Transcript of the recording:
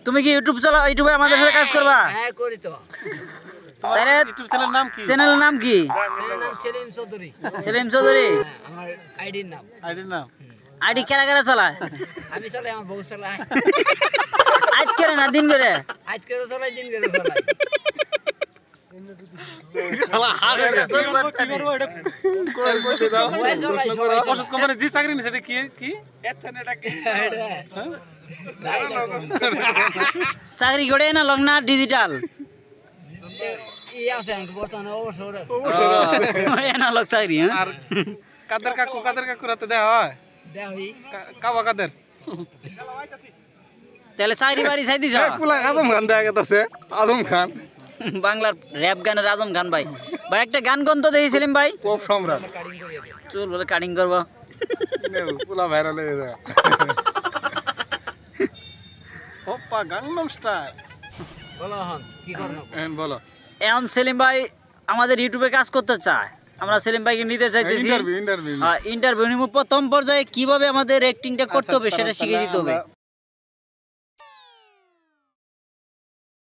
তুমি কি ইউটিউবে আমাদের সাথে কাজ করবা? হ্যাঁ করি তো। তাহলে ইউটিউব চ্যানেলের নাম কি? চ্যানেলের নাম কি? চ্যানেলের নাম সেলিম চৌধুরী। সেলিম চৌধুরী। আমার আইডির নাম। আইডির নাম? আইডি কারা কারা চালায়? আমি চালাই, আমার বউ চালায়। আজ করে না দিন করে? আজ করে চালাই, দিন করে চালাই। ওষুধ কোম্পানি যে চাকরি নিছে এটা কি? চাকরি করে না লগ্না ডিজিটাল বর্তমানে অবসর আছে। এনালগ চাকরি। আর কাদের কাকু রাতে দেওয়া হয়? কাবা কাদের? তাহলে চাকরি বাড়ি চাই দিছ? আজম খান দেখা গেছে। আজম খান বাংলার র‍্যাপ গানের আজম খান ভাই। ভাই একটা গান কোন তো দেখি সেলিম ভাই। পপ সম্রাট। চুল বলে কাটিং করব। পুরা ভাইরাল হয়ে যায়। ওপা গাংনাম স্টাইল। বলো হন কি করব? বলো। এখন সেলিম ভাই আমাদের ইউটিউবে কাজ করতে চায়, আমরা সেলিম ভাইকে নিতে চাইতেছি। ইন্টারভিউ নিব। প্রথম পর্যায়ে কিভাবে আমাদের অ্যাক্টিংটা করতে হবে সেটা শিখিয়ে দিতে হবে।